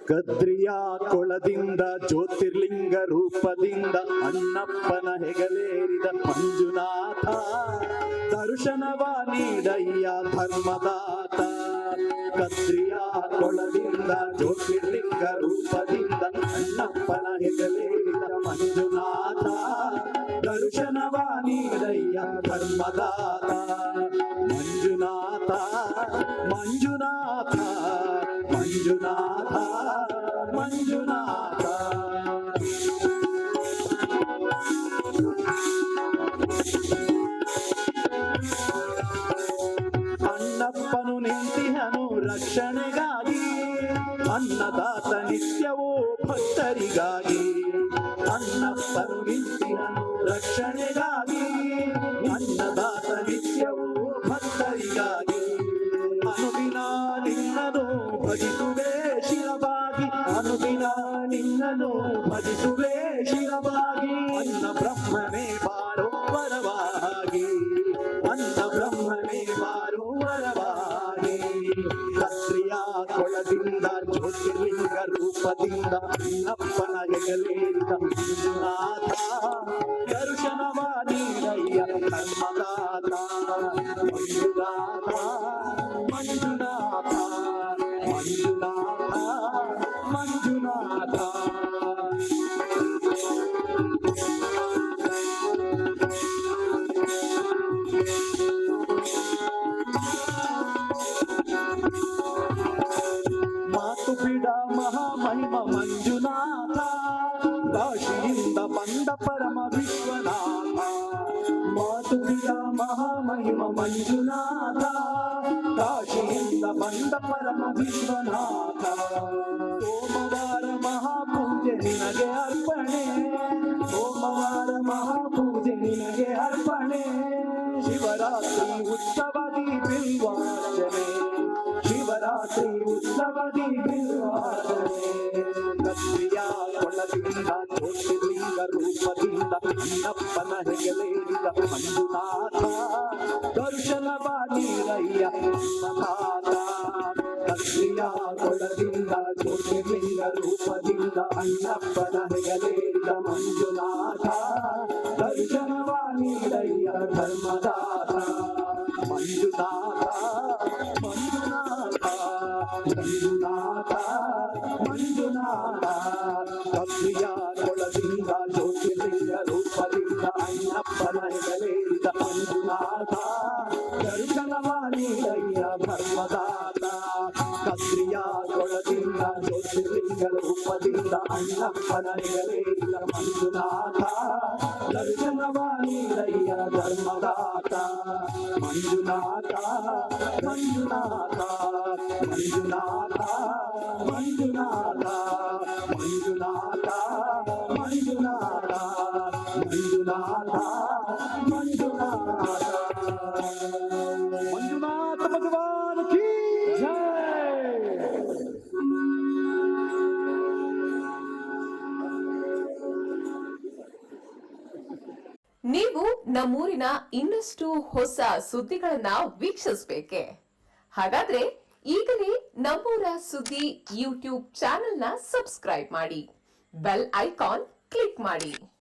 ಕದ್ರಿಯ ಕೊಳದಿಂದ ಜ್ಯೋತಿರ್ಲಿಂಗ ರೂಪದಿಂದ ಅಣ್ಣಪ್ಪನ ಹೆಗಲೇರಿದ ಮಂಜುನಾಥ ದರ್ಶನವ ನೀಡಯ್ಯ ಧರ್ಮದಾತ. ಕದ್ರಿಯ ಕೊಳದಿಂದ ಜ್ಯೋತಿರ್ಲಿಂಗ ರೂಪದಿಂದ ಅಣ್ಣಪ್ಪನ ಹೆಗಲೇರಿದ ಮಂಜುನಾಥ ದರ್ಶನವ ನೀಡಯ್ಯ ಧರ್ಮದಾತ. ಮಂಜುನಾಥ ಮಂಜುನಾಥ ಮಂಜುನಾಥ ಮಂಜುನಾಥ. ಅಣ್ಣಪ್ಪನು ನಿಂತಿಹನು ರಕ್ಷಣೆಗಾಗಿ, ಅನ್ನದಾತ ನಿತ್ಯವೋ ಭಕ್ತರಿಗಾಗಿ. ಅಣ್ಣಪ್ಪನು ನಿಂತಿಹನು ರಕ್ಷಣೆಗಾಗಿ, ಅನ್ನದಾತ ನಿತ್ಯವೋ ಭಕ್ತರಿಗಾಗಿ. ಅನುದಿನ ನಿನ್ನನು ಭಜಿಸುವೆ ಶಿರವಾಗಿ, ಅನುದಿನ ನಿನ್ನನು ಭಜಿಸುವೆ ಶಿರವಾಗಿ. ಅನ್ನ ಬ್ರಹ್ಮನೇ ಬಾರೋ ವರವಾಗಿ, ಅನ್ನ ಬ್ರಹ್ಮನೇ ಬಾರೋ ವರವಾಗಿ. ಕದ್ರಿಯ ಕೊಳದಿಂದ ಜ್ಯೋತಿರ್ಲಿಂಗ ರೂಪದಿಂದ ಅಣ್ಣಪ್ಪನ ಹೆಗಲೇರಿದ ಮಂಜುನಾಥ ದರ್ಶನವ ನೀಡಯ್ಯ ಧರ್ಮದಾತ. ಮಂಜುನಾಥ ಮಂಜುನಾಥ ಮಂಜುನಾಥ ಮಂಜುನಾಥ. ಮಾತು ಬಿಡ ಮಹಾಮಹಿಮ ಮಂಜುನಾಥ, ಕಾಶಿಯಿಂದ ಬಂದ ಪರಮ ವಿಶ್ವನಾಥ. ಮಾತು ಬಿಡ ಮಹಾಮಹಿಮ ಮಂಜುನಾಥ, ಕಾಶಿಯಿಂದ ಬಂದ ಪರಮ ವಿಶ್ವನಾಥ. ಸೋಮವಾರ ಮಹಾಪೂಜೆ ನಿನಗೆ ಅರ್ಪಣೆ, ಸೋಮವಾರ ಮಹಾಪೂಜೆ ನಿನಗೆ ಅರ್ಪಣೆ. ಶಿವರಾತ್ರಿ ಉತ್ಸವದಿ ಬಿಲ್ವಾರ್ಚನೆ, ಶಿವರಾತ್ರಿ ಉತ್ಸವದಿ ಬಿಲ್ವಾರ್ಚನೆ. ಕದ್ರಿಯ ಕೊಳದಿಂದ ಜ್ಯೋತಿರ್ಲಿಂಗ ರೂಪದಿಂದ ಅಣ್ಣಪ್ಪನ ಹೆಗಲೇರಿದ ಮಂಜುನಾಥ ದರ್ಶನವ ನೀಡಯ್ಯ ಧರ್ಮದಾತ. ಕದ್ರಿಯ ಕೊಳದಿಂದ ಜ್ಯೋತಿರ್ಲಿಂಗ ರೂಪದಿಂದ ಅಣ್ಣಪ್ಪನ ಹೆಗಲೇರಿದ ಮಂಜುನಾಥ ದರ್ಶನವ ನೀಡಯ್ಯ ಧರ್ಮದಾತ. ಮಂಜುನಾಥ ಮಂಜುನಾಥ ಮಂಜುನಾಥ ಮಂಜುನಾಥ. ಕದ್ರಿಯ ಕೊಳದಿಂದ ಜ್ಯೋತಿರ್ಲಿಂಗ ರೂಪದಿಂದ ಅಣ್ಣಪ್ಪನ ಹೆಗಲೇರಿದ ಮಂಜುನಾಥ ದರ್ಶನವ ನೀಡಯ್ಯ ಧರ್ಮದಾತ. ಕದ್ರಿಯ ಕೊಳದಿಂದ ಜ್ಯೋತಿರ್ಲಿಂಗ ರೂಪದಿಂದ ಅಣ್ಣಪ್ಪನ ಹೆಗಲೇರಿದ ಮಂಜುನಾಥ ದರ್ಶನವ ನೀಡಯ್ಯ ಧರ್ಮದಾತ. ಮಂಜುನಾಥ ಮಂಜುನಾಥ ಮಂಜುನಾಥ ಮಂಜುನಾಥ ಮಂಜುನಾಥ ಮಂಜುನಾಥ ಮಂಜುನಾಥ ಮಂಜುನಾಥ. ಮಂಜುನಾಥ ಭಗವಾನ್ ಕೀ ಜೈ. ನೀವು ನಮ್ಮೂರಿನ ಇನ್ನಷ್ಟು ಹೊಸ ಸುದ್ದಿಗಳನ್ನ ವೀಕ್ಷಿಸಬೇಕೆ? ಹಾಗಾದ್ರೆ ಈಗಲೇ ನಮ್ಮೂರ ಸುದ್ದಿ ಯೂಟ್ಯೂಬ್ ಚಾನೆಲ್ನ ಸಬ್ಸ್ಕ್ರೈಬ್ ಮಾಡಿ, ಬೆಲ್ ಐಕಾನ್ ಕ್ಲಿಕ್ ಮಾಡಿ.